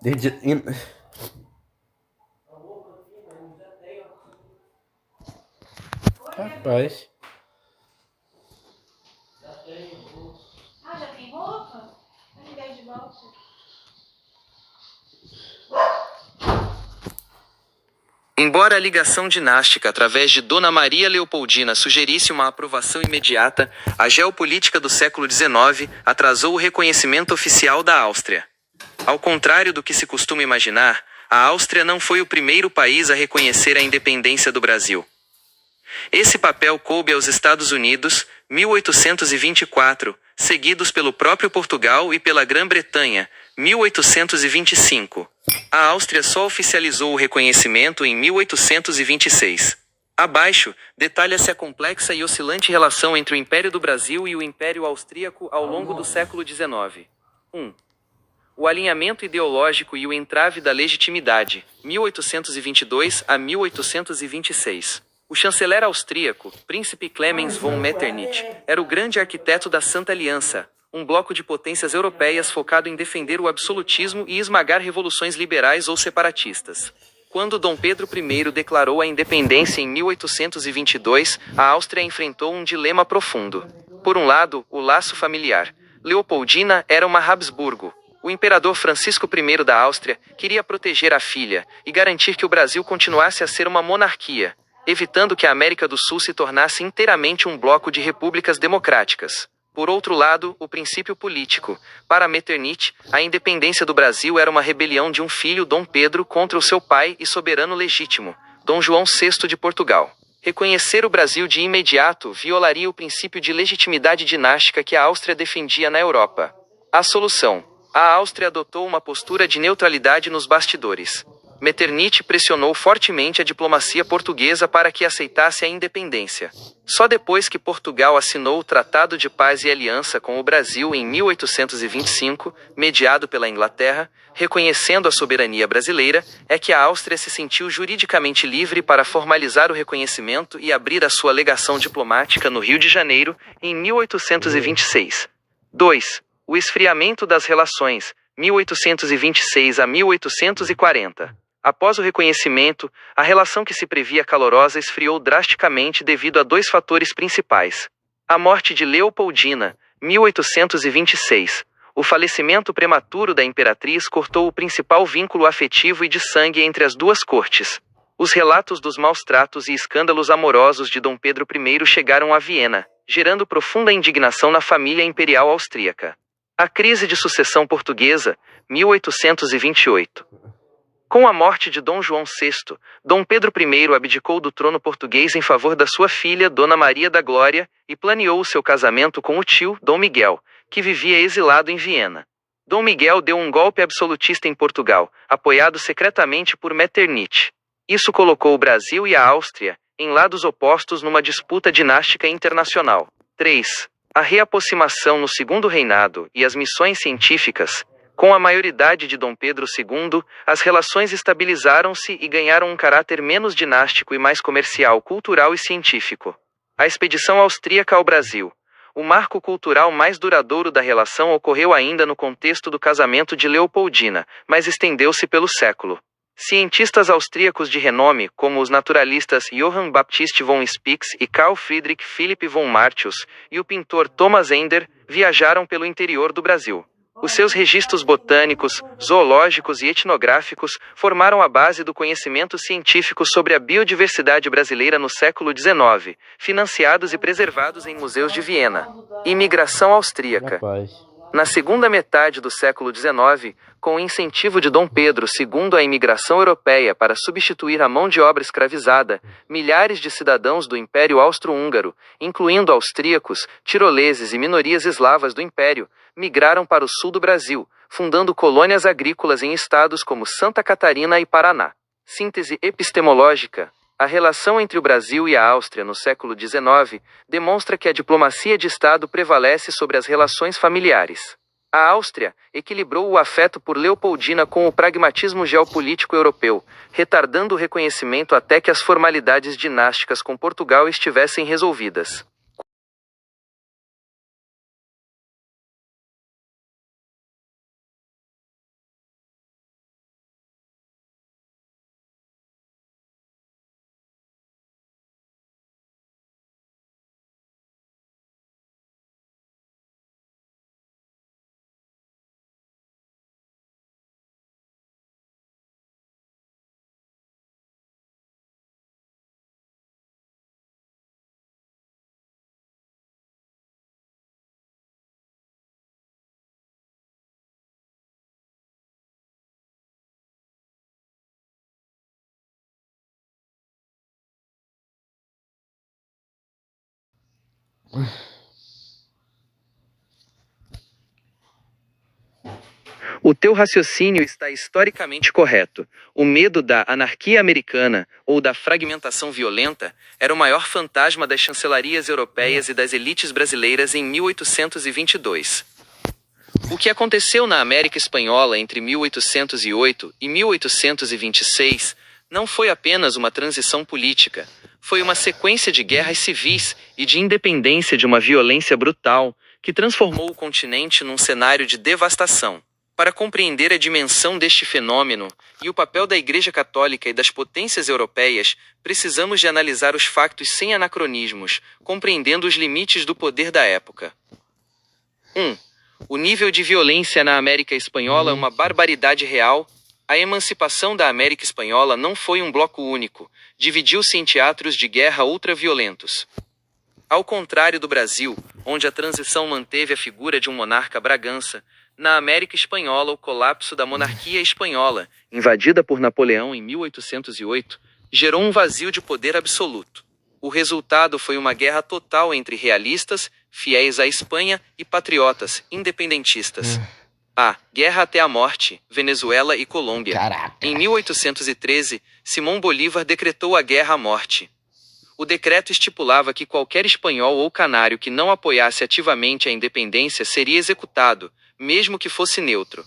Desde... em- Rapaz. Ah, já tem roupa? Tem 10 de volta. Embora a ligação dinástica através de Dona Maria Leopoldina sugerisse uma aprovação imediata, a geopolítica do século XIX atrasou o reconhecimento oficial da Áustria. Ao contrário do que se costuma imaginar, a Áustria não foi o primeiro país a reconhecer a independência do Brasil. Esse papel coube aos Estados Unidos, 1824, seguidos pelo próprio Portugal e pela Grã-Bretanha, 1825. A Áustria só oficializou o reconhecimento em 1826. Abaixo, detalha-se a complexa e oscilante relação entre o Império do Brasil e o Império Austríaco ao longo do século XIX. 1. O alinhamento ideológico e o entrave da legitimidade, 1822 a 1826. O chanceler austríaco, Príncipe Clemens von Metternich, era o grande arquiteto da Santa Aliança, um bloco de potências europeias focado em defender o absolutismo e esmagar revoluções liberais ou separatistas. Quando Dom Pedro I declarou a independência em 1822, a Áustria enfrentou um dilema profundo. Por um lado, o laço familiar. Leopoldina era uma Habsburgo. O imperador Francisco I da Áustria queria proteger a filha e garantir que o Brasil continuasse a ser uma monarquia, evitando que a América do Sul se tornasse inteiramente um bloco de repúblicas democráticas. Por outro lado, o princípio político. Para Metternich, a independência do Brasil era uma rebelião de um filho, Dom Pedro, contra o seu pai e soberano legítimo, Dom João VI de Portugal. Reconhecer o Brasil de imediato violaria o princípio de legitimidade dinástica que a Áustria defendia na Europa. A solução. A Áustria adotou uma postura de neutralidade nos bastidores. Metternich pressionou fortemente a diplomacia portuguesa para que aceitasse a independência. Só depois que Portugal assinou o Tratado de Paz e Aliança com o Brasil em 1825, mediado pela Inglaterra, reconhecendo a soberania brasileira, é que a Áustria se sentiu juridicamente livre para formalizar o reconhecimento e abrir a sua legação diplomática no Rio de Janeiro, em 1826. 2. O esfriamento das relações, 1826 a 1840. Após o reconhecimento, a relação que se previa calorosa esfriou drasticamente devido a dois fatores principais. A morte de Leopoldina, 1826. O falecimento prematuro da imperatriz cortou o principal vínculo afetivo e de sangue entre as duas cortes. Os relatos dos maus-tratos e escândalos amorosos de Dom Pedro I chegaram a Viena, gerando profunda indignação na família imperial austríaca. A crise de sucessão portuguesa, 1828. Com a morte de Dom João VI, Dom Pedro I abdicou do trono português em favor da sua filha, Dona Maria da Glória, e planeou o seu casamento com o tio, Dom Miguel, que vivia exilado em Viena. Dom Miguel deu um golpe absolutista em Portugal, apoiado secretamente por Metternich. Isso colocou o Brasil e a Áustria, em lados opostos numa disputa dinástica internacional. 3. A reaproximação no Segundo Reinado e as missões científicas. Com a maioridade de Dom Pedro II, as relações estabilizaram-se e ganharam um caráter menos dinástico e mais comercial, cultural e científico. A expedição austríaca ao Brasil. O marco cultural mais duradouro da relação ocorreu ainda no contexto do casamento de Leopoldina, mas estendeu-se pelo século. Cientistas austríacos de renome, como os naturalistas Johann Baptist von Spix e Carl Friedrich Philipp von Martius, e o pintor Thomas Ender, viajaram pelo interior do Brasil. Os seus registros botânicos, zoológicos e etnográficos formaram a base do conhecimento científico sobre a biodiversidade brasileira no século XIX, financiados e preservados em museus de Viena. Imigração austríaca. Rapaz. Na segunda metade do século XIX, com o incentivo de Dom Pedro II à imigração europeia para substituir a mão de obra escravizada, milhares de cidadãos do Império Austro-Húngaro, incluindo austríacos, tiroleses e minorias eslavas do Império, migraram para o sul do Brasil, fundando colônias agrícolas em estados como Santa Catarina e Paraná. Síntese epistemológica. A relação entre o Brasil e a Áustria no século XIX demonstra que a diplomacia de Estado prevalece sobre as relações familiares. A Áustria equilibrou o afeto por Leopoldina com o pragmatismo geopolítico europeu, retardando o reconhecimento até que as formalidades dinásticas com Portugal estivessem resolvidas. O teu raciocínio está historicamente correto. O medo da anarquia americana, ou da fragmentação violenta, era o maior fantasma das chancelarias europeias e das elites brasileiras em 1822. O que aconteceu na América Espanhola entre 1808 e 1826 não foi apenas uma transição política, foi uma sequência de guerras civis e de independência de uma violência brutal que transformou o continente num cenário de devastação. Para compreender a dimensão deste fenômeno e o papel da Igreja Católica e das potências europeias, precisamos de analisar os factos sem anacronismos, compreendendo os limites do poder da época. 1. O nível de violência na América Espanhola é uma barbaridade real. A emancipação da América Espanhola não foi um bloco único, dividiu-se em teatros de guerra ultraviolentos. Ao contrário do Brasil, onde a transição manteve a figura de um monarca Bragança, na América Espanhola o colapso da monarquia espanhola, invadida por Napoleão em 1808, gerou um vazio de poder absoluto. O resultado foi uma guerra total entre realistas, fiéis à Espanha, e patriotas, independentistas. A Guerra até a Morte, Venezuela e Colômbia. Caraca. Em 1813, Simão Bolívar decretou a guerra à morte. O decreto estipulava que qualquer espanhol ou canário que não apoiasse ativamente a independência seria executado, mesmo que fosse neutro.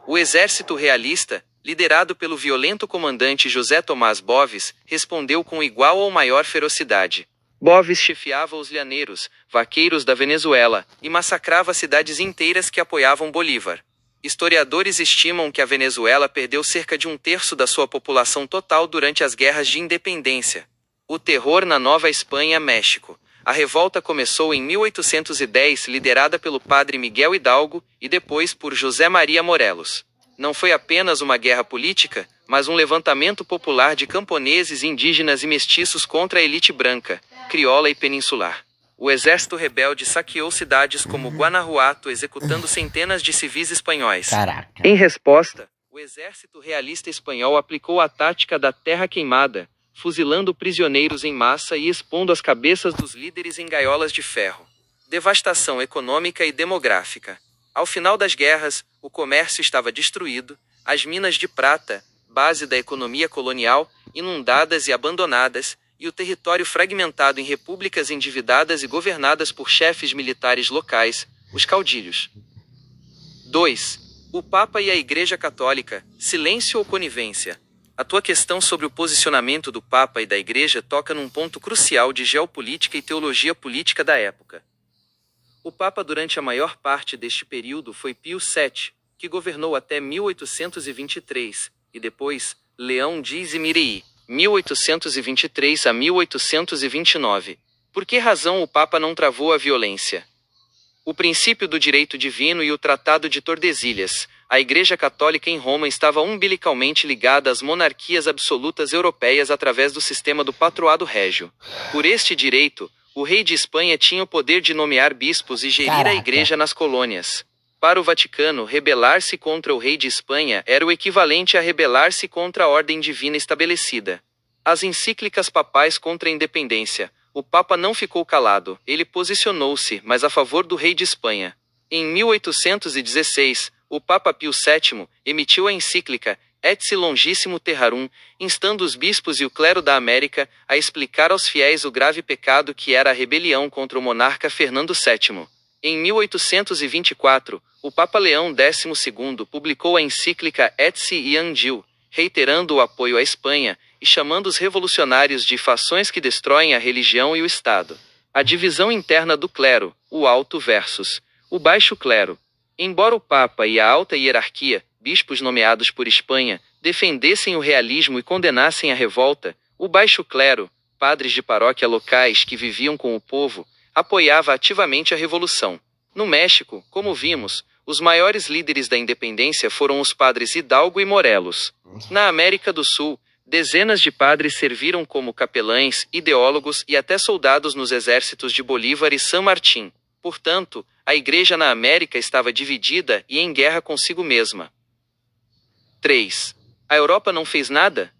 O exército realista, liderado pelo violento comandante José Tomás Boves, respondeu com igual ou maior ferocidade. Boves chefiava os lhaneiros, vaqueiros da Venezuela, e massacrava cidades inteiras que apoiavam Bolívar. Historiadores estimam que a Venezuela perdeu cerca de 1/3 da sua população total durante as guerras de independência. O terror na Nova Espanha, México. A revolta começou em 1810, liderada pelo padre Miguel Hidalgo e depois por José Maria Morelos. Não foi apenas uma guerra política, mas um levantamento popular de camponeses, indígenas e mestiços contra a elite branca, crioula e peninsular. O exército rebelde saqueou cidades como Guanajuato, executando centenas de civis espanhóis. Caraca. Em resposta, o exército realista espanhol aplicou a tática da terra queimada, fuzilando prisioneiros em massa e expondo as cabeças dos líderes em gaiolas de ferro. Devastação econômica e demográfica. Ao final das guerras, o comércio estava destruído, as minas de prata, base da economia colonial, inundadas e abandonadas, e o território fragmentado em repúblicas endividadas e governadas por chefes militares locais, os caudilhos. 2. O Papa e a Igreja Católica, silêncio ou conivência? A tua questão sobre o posicionamento do Papa e da Igreja toca num ponto crucial de geopolítica e teologia política da época. O Papa durante a maior parte deste período foi Pio VII, que governou até 1823, e depois, Leão X-Mirii, 1823 a 1829. Por que razão o Papa não travou a violência? O princípio do direito divino e o Tratado de Tordesilhas. A Igreja Católica em Roma estava umbilicalmente ligada às monarquias absolutas europeias através do sistema do patroado régio. Por este direito, o rei de Espanha tinha o poder de nomear bispos e gerir Caraca. a Igreja nas colônias. Para o Vaticano, rebelar-se contra o rei de Espanha era o equivalente a rebelar-se contra a ordem divina estabelecida. As encíclicas papais contra a independência. O Papa não ficou calado, ele posicionou-se, mas a favor do rei de Espanha. Em 1816, o Papa Pio VII emitiu a encíclica Etsi Longissimo Terrarum, instando os bispos e o clero da América a explicar aos fiéis o grave pecado que era a rebelião contra o monarca Fernando VII. Em 1824, o Papa Leão XII publicou a encíclica Etsi Iangil, reiterando o apoio à Espanha e chamando os revolucionários de fações que destroem a religião e o Estado. A divisão interna do clero, o alto versus o baixo clero. Embora o Papa e a alta hierarquia, bispos nomeados por Espanha, defendessem o realismo e condenassem a revolta, o baixo clero, padres de paróquia locais que viviam com o povo, apoiava ativamente a revolução. No México, como vimos, os maiores líderes da independência foram os padres Hidalgo e Morelos. Na América do Sul, dezenas de padres serviram como capelães, ideólogos e até soldados nos exércitos de Bolívar e San Martín. Portanto, a Igreja na América estava dividida e em guerra consigo mesma. 3. A Europa não fez nada?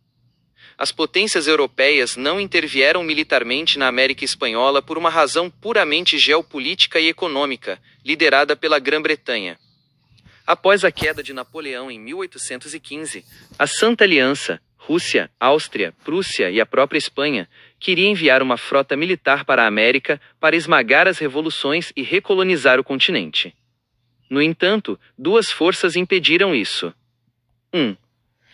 as potências europeias não intervieram militarmente na América Espanhola por uma razão puramente geopolítica e econômica, liderada pela Grã-Bretanha. Após a queda de Napoleão em 1815, a Santa Aliança, Rússia, Áustria, Prússia e a própria Espanha, queria enviar uma frota militar para a América para esmagar as revoluções e recolonizar o continente. No entanto, duas forças impediram isso. 1.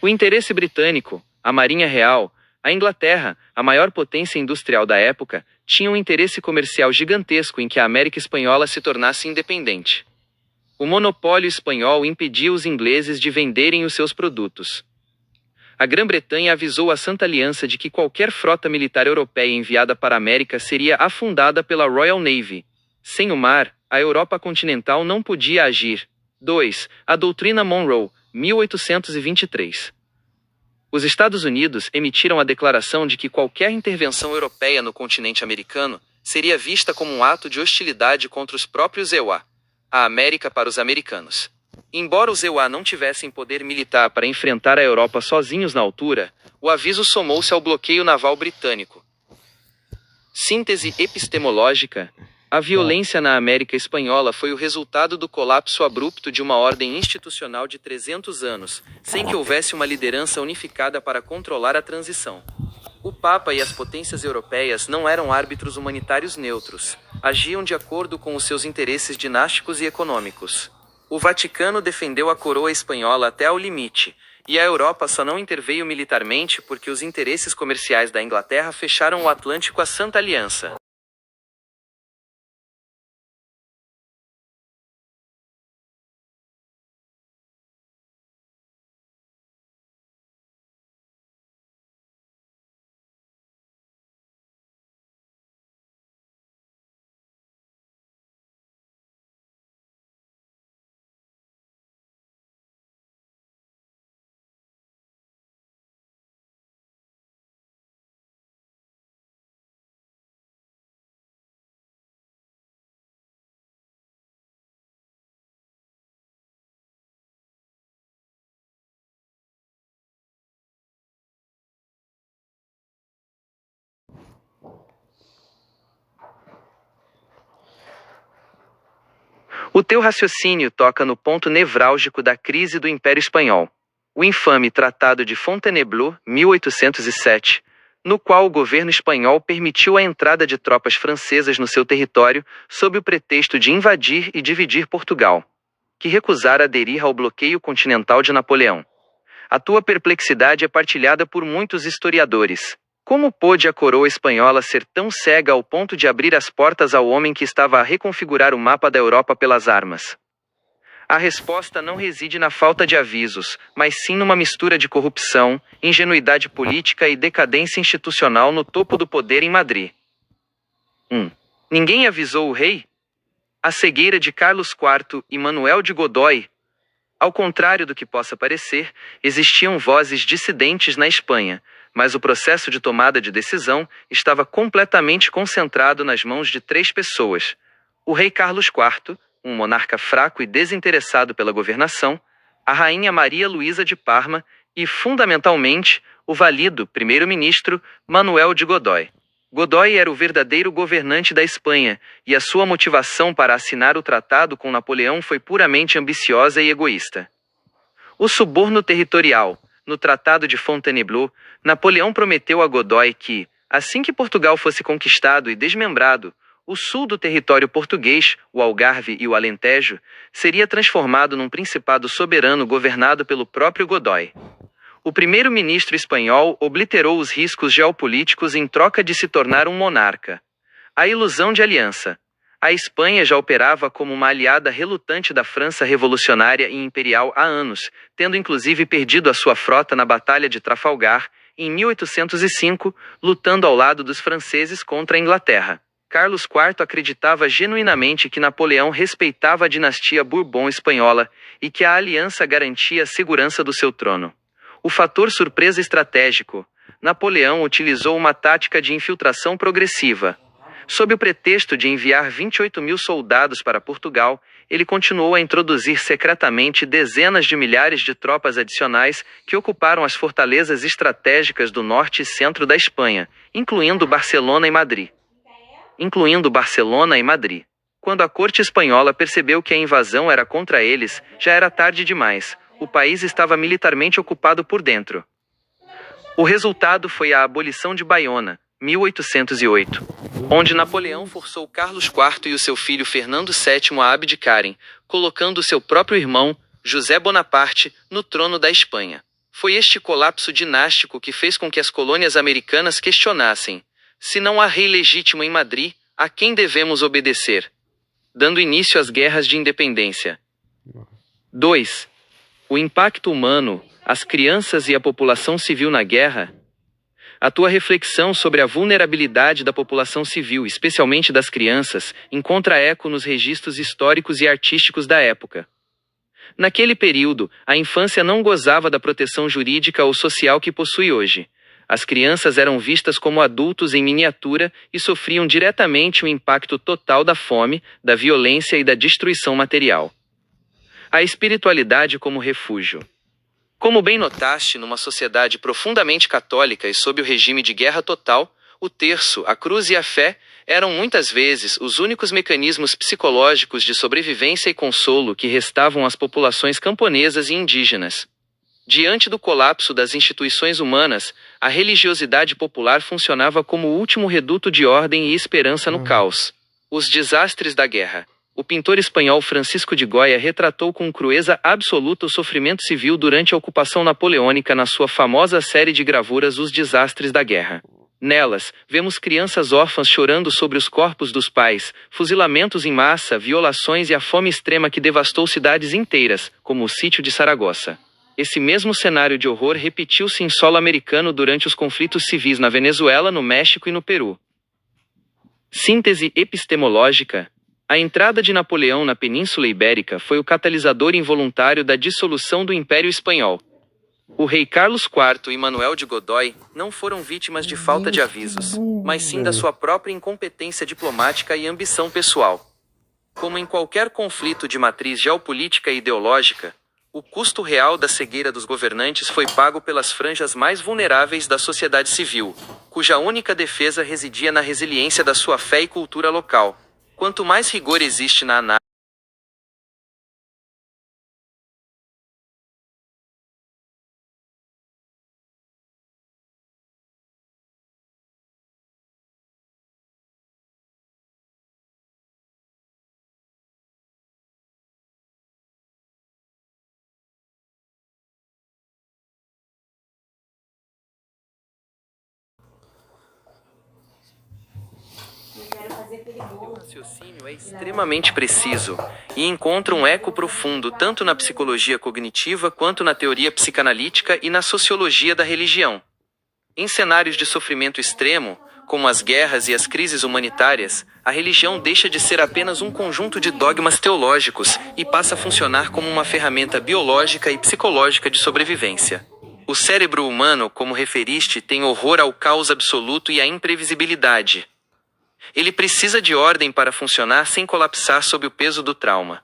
O interesse britânico, a Marinha Real, a Inglaterra, a maior potência industrial da época, tinha um interesse comercial gigantesco em que a América Espanhola se tornasse independente. O monopólio espanhol impedia os ingleses de venderem os seus produtos. A Grã-Bretanha avisou a Santa Aliança de que qualquer frota militar europeia enviada para a América seria afundada pela Royal Navy. Sem o mar, a Europa continental não podia agir. 2. A Doutrina Monroe, 1823. Os Estados Unidos emitiram a declaração de que qualquer intervenção europeia no continente americano seria vista como um ato de hostilidade contra os próprios EUA, a América para os americanos. Embora os EUA não tivessem poder militar para enfrentar a Europa sozinhos na altura, o aviso somou-se ao bloqueio naval britânico. Síntese epistemológica: a violência na América Espanhola foi o resultado do colapso abrupto de uma ordem institucional de 300 anos, sem que houvesse uma liderança unificada para controlar a transição. O Papa e as potências europeias não eram árbitros humanitários neutros, agiam de acordo com os seus interesses dinásticos e econômicos. O Vaticano defendeu a coroa espanhola até ao limite, e a Europa só não interveio militarmente porque os interesses comerciais da Inglaterra fecharam o Atlântico à Santa Aliança. O teu raciocínio toca no ponto nevrálgico da crise do Império Espanhol. O infame Tratado de Fontainebleau, 1807, no qual o governo espanhol permitiu a entrada de tropas francesas no seu território sob o pretexto de invadir e dividir Portugal, que recusara aderir ao bloqueio continental de Napoleão. A tua perplexidade é partilhada por muitos historiadores. Como pôde a coroa espanhola ser tão cega ao ponto de abrir as portas ao homem que estava a reconfigurar o mapa da Europa pelas armas? A resposta não reside na falta de avisos, mas sim numa mistura de corrupção, ingenuidade política e decadência institucional no topo do poder em Madrid. 1. Ninguém avisou o rei? A cegueira de Carlos IV e Manuel de Godoy. Ao contrário do que possa parecer, existiam vozes dissidentes na Espanha, mas o processo de tomada de decisão estava completamente concentrado nas mãos de 3 pessoas: o rei Carlos IV, um monarca fraco e desinteressado pela governação, a rainha Maria Luísa de Parma e, fundamentalmente, o valido primeiro-ministro Manuel de Godoy. Godoy era o verdadeiro governante da Espanha, e a sua motivação para assinar o tratado com Napoleão foi puramente ambiciosa e egoísta. O suborno territorial. No Tratado de Fontainebleau, Napoleão prometeu a Godoy que, assim que Portugal fosse conquistado e desmembrado, o sul do território português, o Algarve e o Alentejo, seria transformado num principado soberano governado pelo próprio Godoy. O primeiro-ministro espanhol obliterou os riscos geopolíticos em troca de se tornar um monarca. A ilusão de aliança. A Espanha já operava como uma aliada relutante da França revolucionária e imperial há anos, tendo inclusive perdido a sua frota na Batalha de Trafalgar, em 1805, lutando ao lado dos franceses contra a Inglaterra. Carlos IV acreditava genuinamente que Napoleão respeitava a dinastia Bourbon espanhola e que a aliança garantia a segurança do seu trono. O fator surpresa estratégico. Napoleão utilizou uma tática de infiltração progressiva. Sob o pretexto de enviar 28.000 soldados para Portugal, ele continuou a introduzir secretamente dezenas de milhares de tropas adicionais que ocuparam as fortalezas estratégicas do norte e centro da Espanha, incluindo Barcelona e Madrid. Quando a corte espanhola percebeu que a invasão era contra eles, já era tarde demais. O país estava militarmente ocupado por dentro. O resultado foi a abolição de Baiona, 1808, onde Napoleão forçou Carlos IV e o seu filho Fernando VII a abdicarem, colocando seu próprio irmão, José Bonaparte, no trono da Espanha. Foi este colapso dinástico que fez com que as colônias americanas questionassem: se não há rei legítimo em Madrid, a quem devemos obedecer? Dando início às guerras de independência. 2. O impacto humano, as crianças e a população civil na guerra. A tua reflexão sobre a vulnerabilidade da população civil, especialmente das crianças, encontra eco nos registros históricos e artísticos da época. Naquele período, a infância não gozava da proteção jurídica ou social que possui hoje. As crianças eram vistas como adultos em miniatura e sofriam diretamente o impacto total da fome, da violência e da destruição material. A espiritualidade como refúgio. Como bem notaste, numa sociedade profundamente católica e sob o regime de guerra total, o terço, a cruz e a fé eram muitas vezes os únicos mecanismos psicológicos de sobrevivência e consolo que restavam às populações camponesas e indígenas. Diante do colapso das instituições humanas, a religiosidade popular funcionava como o último reduto de ordem e esperança no caos. Os desastres da guerra. O pintor espanhol Francisco de Goya retratou com crueza absoluta o sofrimento civil durante a ocupação napoleônica na sua famosa série de gravuras Os Desastres da Guerra. Nelas, vemos crianças órfãs chorando sobre os corpos dos pais, fuzilamentos em massa, violações e a fome extrema que devastou cidades inteiras, como o sítio de Saragossa. Esse mesmo cenário de horror repetiu-se em solo americano durante os conflitos civis na Venezuela, no México e no Peru. Síntese epistemológica. A entrada de Napoleão na Península Ibérica foi o catalisador involuntário da dissolução do Império Espanhol. O rei Carlos IV e Manuel de Godoy não foram vítimas de falta de avisos, mas sim da sua própria incompetência diplomática e ambição pessoal. Como em qualquer conflito de matriz geopolítica e ideológica, o custo real da cegueira dos governantes foi pago pelas franjas mais vulneráveis da sociedade civil, cuja única defesa residia na resiliência da sua fé e cultura local. Quanto mais rigor existe na análise, o raciocínio é extremamente preciso e encontra um eco profundo tanto na psicologia cognitiva quanto na teoria psicanalítica e na sociologia da religião. Em cenários de sofrimento extremo, como as guerras e as crises humanitárias, a religião deixa de ser apenas um conjunto de dogmas teológicos e passa a funcionar como uma ferramenta biológica e psicológica de sobrevivência. O cérebro humano, como referiste, tem horror ao caos absoluto e à imprevisibilidade. Ele precisa de ordem para funcionar sem colapsar sob o peso do trauma.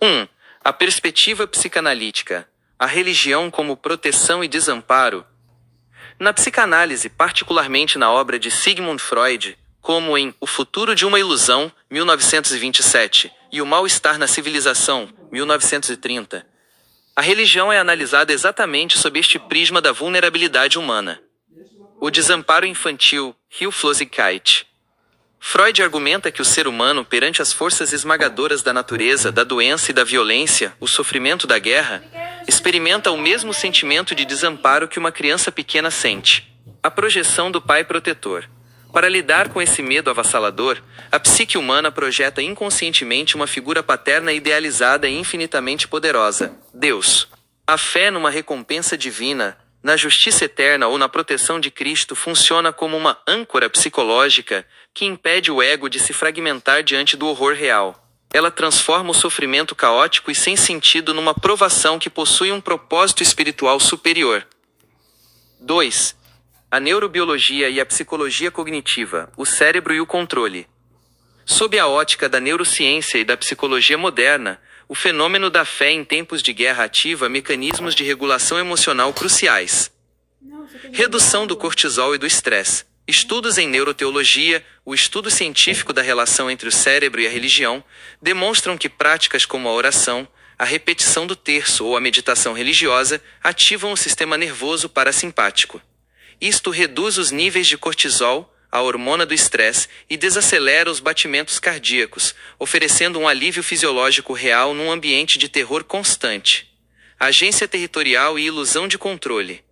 1. A perspectiva psicanalítica. A religião como proteção e desamparo. Na psicanálise, particularmente na obra de Sigmund Freud, como em O Futuro de uma Ilusão, 1927, e O Mal-Estar na Civilização, 1930, a religião é analisada exatamente sob este prisma da vulnerabilidade humana. O desamparo infantil, Hilflosigkeit. Freud argumenta que o ser humano, perante as forças esmagadoras da natureza, da doença e da violência, o sofrimento da guerra, experimenta o mesmo sentimento de desamparo que uma criança pequena sente. A projeção do pai protetor. Para lidar com esse medo avassalador, a psique humana projeta inconscientemente uma figura paterna idealizada e infinitamente poderosa, Deus. A fé numa recompensa divina, na justiça eterna ou na proteção de Cristo funciona como uma âncora psicológica que impede o ego de se fragmentar diante do horror real. Ela transforma o sofrimento caótico e sem sentido numa provação que possui um propósito espiritual superior. 2. A neurobiologia e a psicologia cognitiva, o cérebro e o controle. Sob a ótica da neurociência e da psicologia moderna, o fenômeno da fé em tempos de guerra ativa mecanismos de regulação emocional cruciais. Redução do cortisol e do estresse. Estudos em neuroteologia, o estudo científico da relação entre o cérebro e a religião, demonstram que práticas como a oração, a repetição do terço ou a meditação religiosa ativam o sistema nervoso parasimpático. Isto reduz os níveis de cortisol, a hormona do estresse, e desacelera os batimentos cardíacos, oferecendo um alívio fisiológico real num ambiente de terror constante. Agência territorial e ilusão de controle.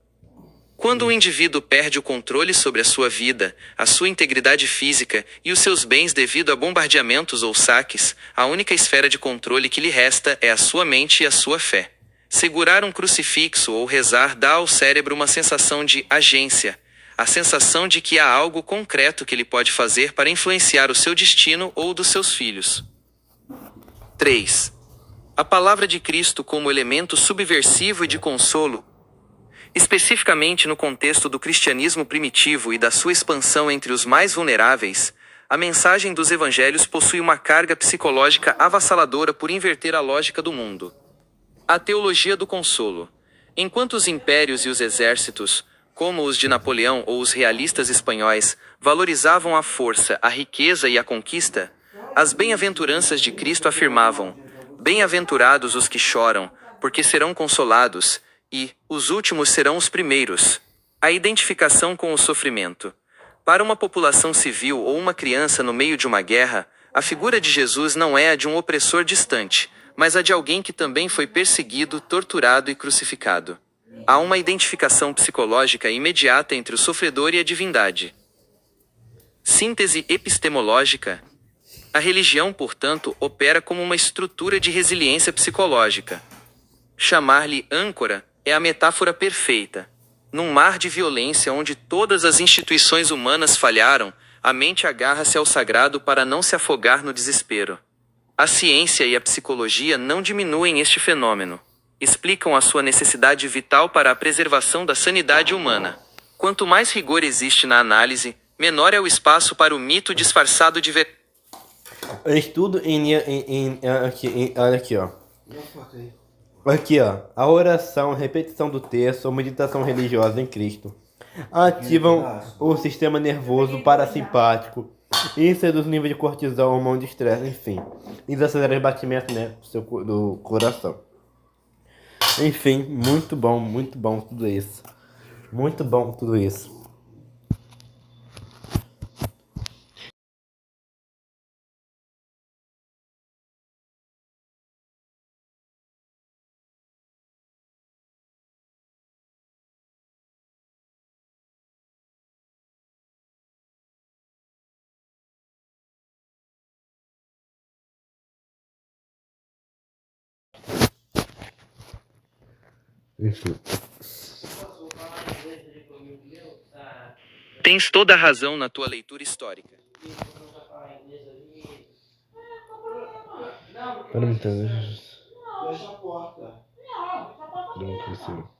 Quando o indivíduo perde o controle sobre a sua vida, a sua integridade física e os seus bens devido a bombardeamentos ou saques, a única esfera de controle que lhe resta é a sua mente e a sua fé. Segurar um crucifixo ou rezar dá ao cérebro uma sensação de agência, a sensação de que há algo concreto que ele pode fazer para influenciar o seu destino ou o dos seus filhos. 3. A palavra de Cristo como elemento subversivo e de consolo. Especificamente no contexto do cristianismo primitivo e da sua expansão entre os mais vulneráveis, a mensagem dos evangelhos possui uma carga psicológica avassaladora por inverter a lógica do mundo. A teologia do consolo. Enquanto os impérios e os exércitos, como os de Napoleão ou os realistas espanhóis, valorizavam a força, a riqueza e a conquista, as bem-aventuranças de Cristo afirmavam: bem-aventurados os que choram, porque serão consolados, e os últimos serão os primeiros. A identificação com o sofrimento. Para uma população civil ou uma criança no meio de uma guerra, a figura de Jesus não é a de um opressor distante, mas a de alguém que também foi perseguido, torturado e crucificado. Há uma identificação psicológica imediata entre o sofredor e a divindade. Síntese epistemológica. A religião, portanto, opera como uma estrutura de resiliência psicológica. Chamar-lhe âncora é a metáfora perfeita. Num mar de violência onde todas as instituições humanas falharam, a mente agarra-se ao sagrado para não se afogar no desespero. A ciência e a psicologia não diminuem este fenômeno. Explicam a sua necessidade vital para a preservação da sanidade humana. Quanto mais rigor existe na análise, menor é o espaço para o mito disfarçado de Estudo olha aqui, ó. Aqui, ó. A oração, repetição do texto ou meditação religiosa em Cristo ativam o sistema nervoso parasimpático. Isso reduz o nível de cortisol, hormônio de estresse, enfim. E desacelera os batimentos, né, do coração. Enfim, muito bom tudo isso. Muito bom tudo isso. Enfim. Tens toda a razão na tua leitura histórica. Para me entender. Fecha a porta. Não consigo.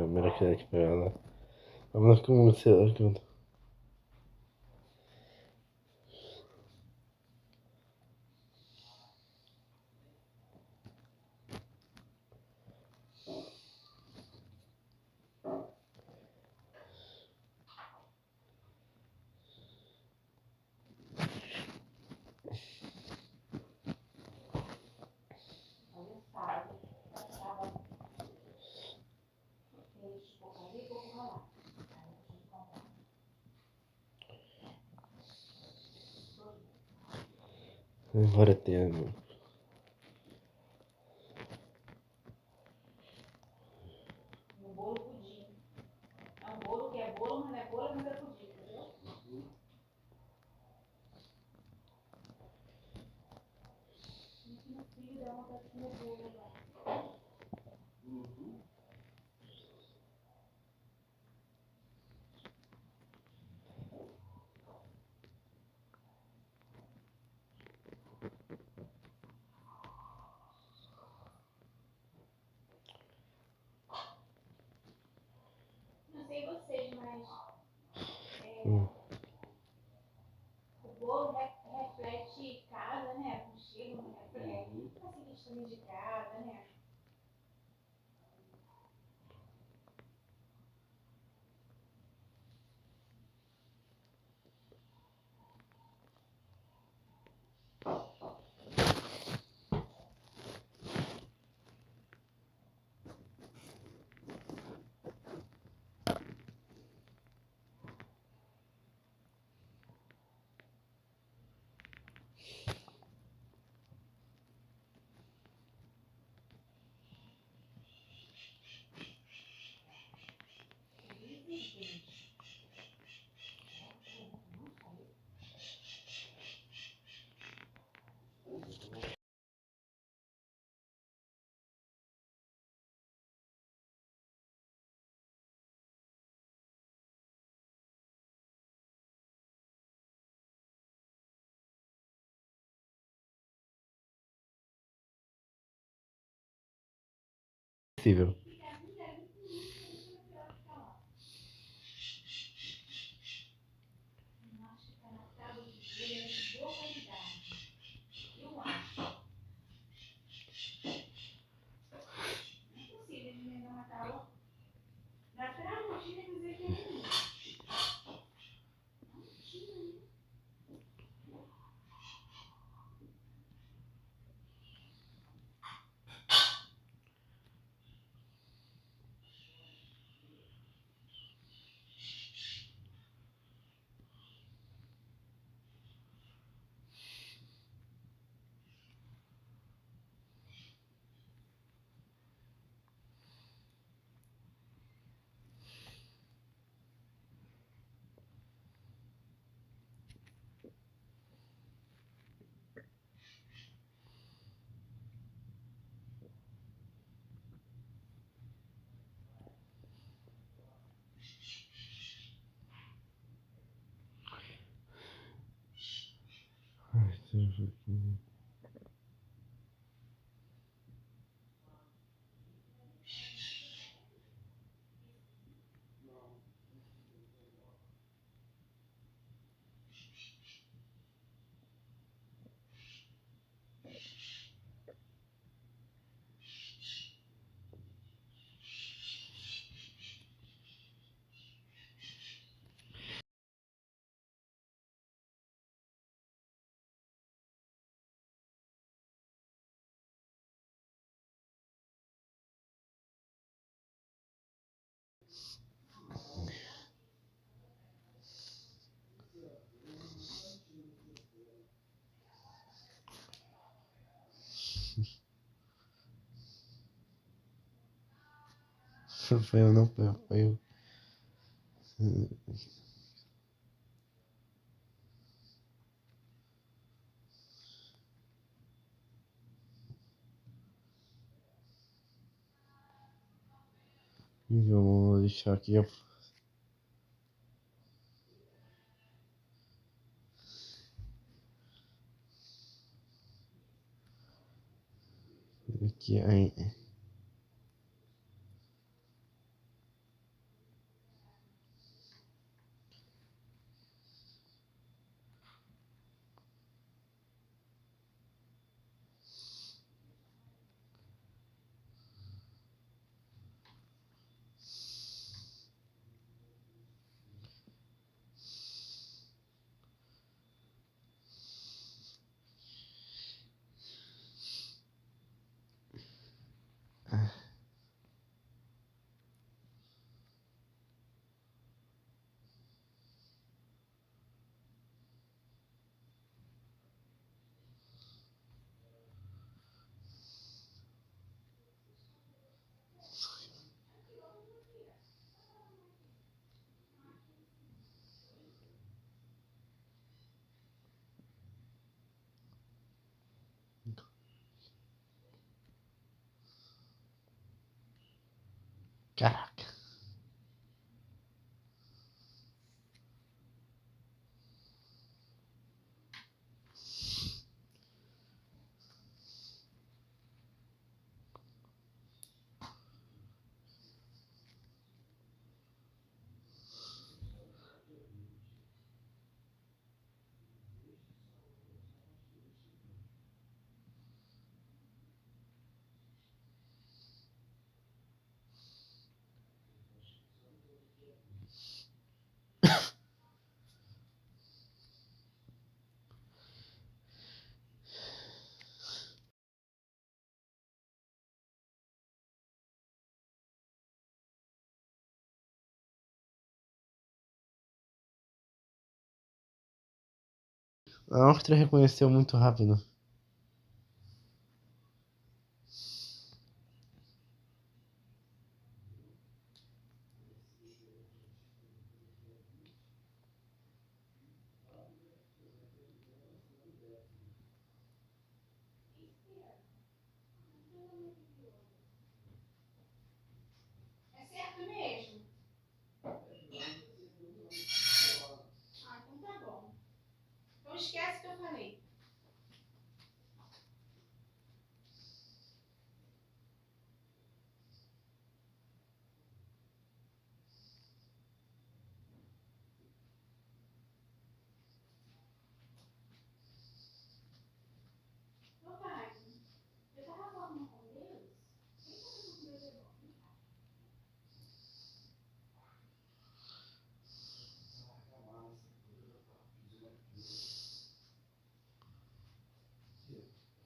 Mira que aqui para ela. Vamos como você. Agora tem. No bolo pudim. É um bolo que é bolo, mas não é bolo, mas é pudim, entendeu? Meu filho dá vontade de comer bolo agora. também de casa, né? Possível. Foi eu, não foi eu. Vamos deixar aqui. Aqui aí. Caraca. A Áustria reconheceu muito rápido. É certo mesmo? Ah, então tá bom. Então esquece o que eu falei. Ô, pai, eu tava falando com Deus. Quem tá falando com Deus é bom? Vem cá.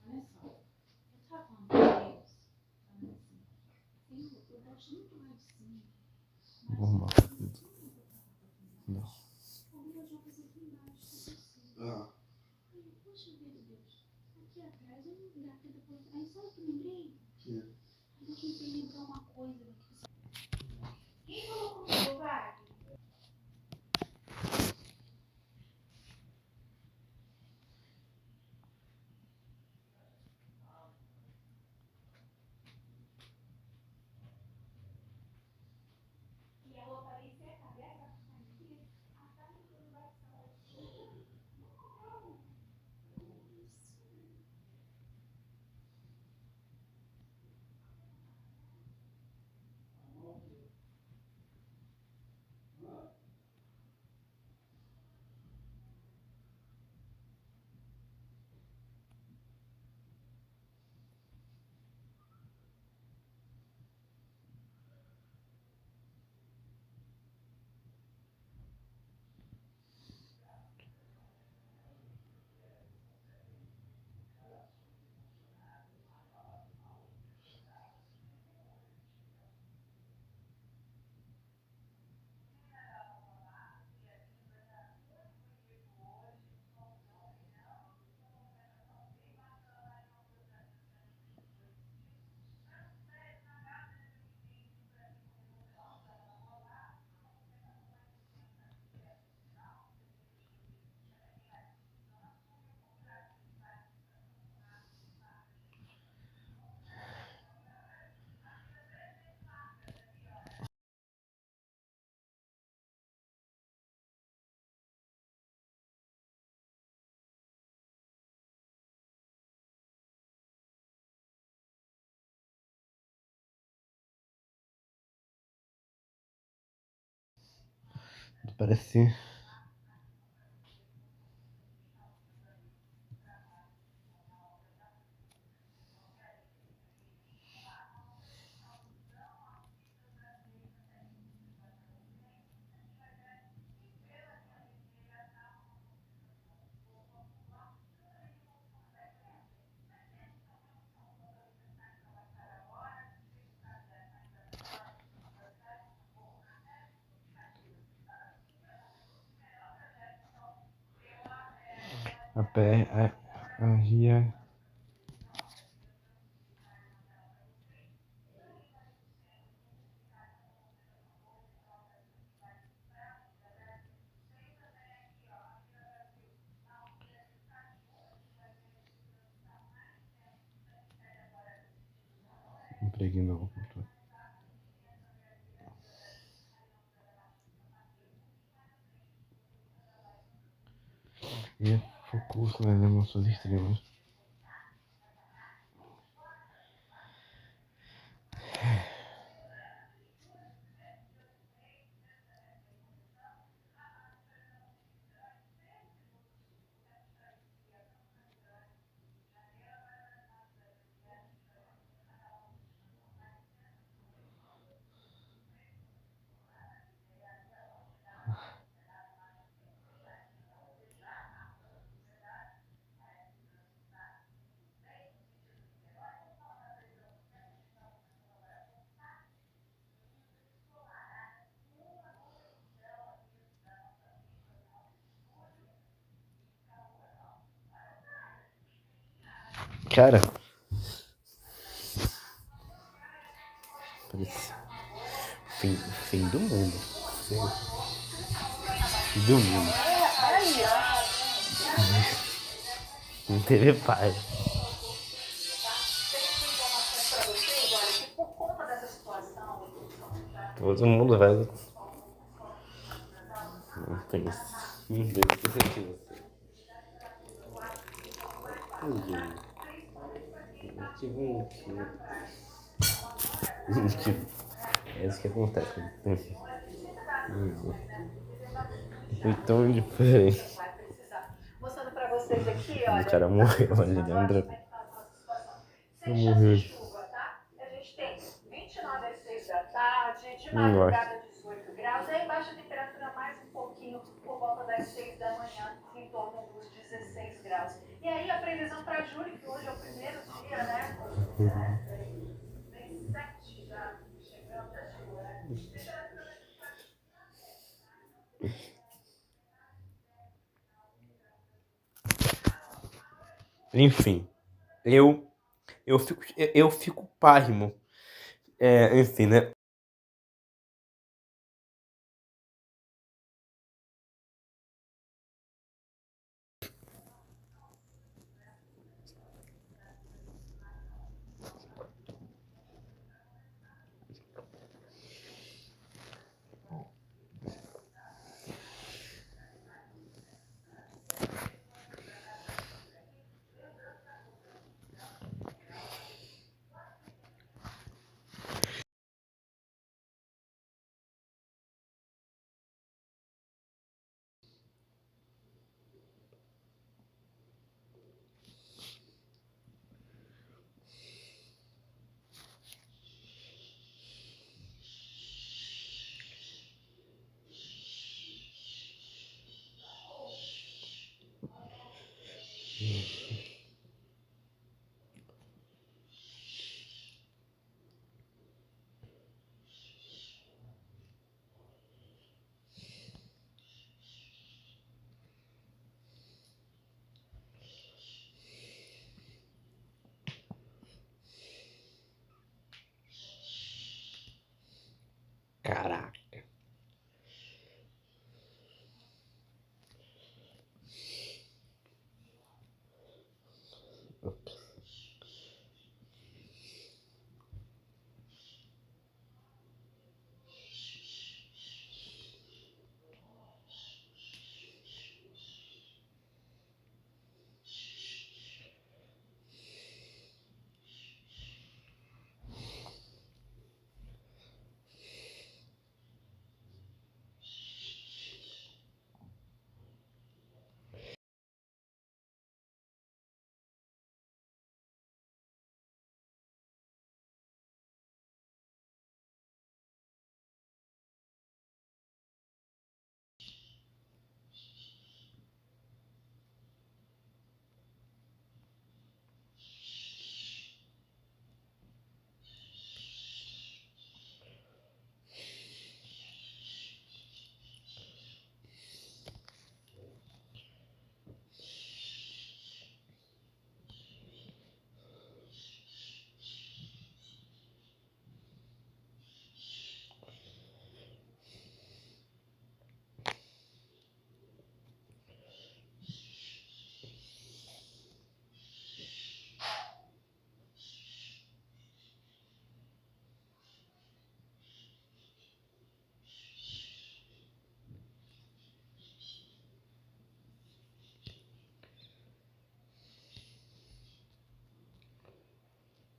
Olha só. Eu tava falando com Deus. Falando assim. Senhor, eu gosto muito lá de cima. Mas Normal. não. Algumas roupas aqui embaixo, tá assim. Ah, Aí, poxa vida, Deus. Aqui atrás eu não dá tempo pra... Aí sabe o que eu lembrei? que? Aí eu tentei lembrar uma coisa. Quem falou comigo, pai? E a roupa ali seca, dessa aqui. A carne que não vai ficar. Parece. A pé. A ria. Impregnou. E focou-se nas emoções extremas. Cara, parece fim do mundo. Fim do mundo. Não teve paz. Todo mundo vai. Não tem isso. Meu Deus, que certeza. É isso que acontece. Foi tão diferente. Mostrando pra vocês aqui, O olha. cara morreu, a Leandra. Sem chance de chuva, tá? A gente tem 29 às 6 da tarde, de madrugada 18 graus, aí baixa a temperatura mais um pouquinho por volta das 6 da manhã, em torno dos 16 graus. E aí a previsão para julho, que hoje é o primeiro dia, né? Tem 7 já chegando a chuva, né? Enfim, eu fico pasmo. Enfim, né? Caraca.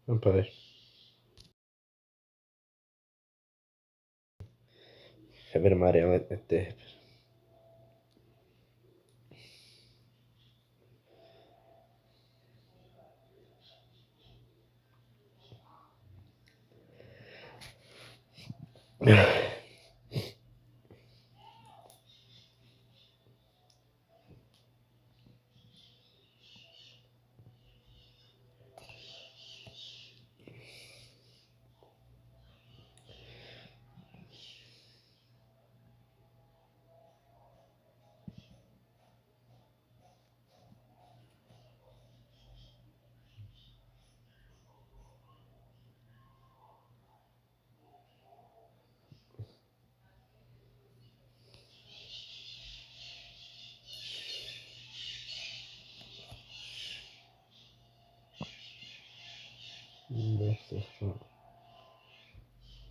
Rapaz. Febre amarela é terrível.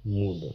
Muda.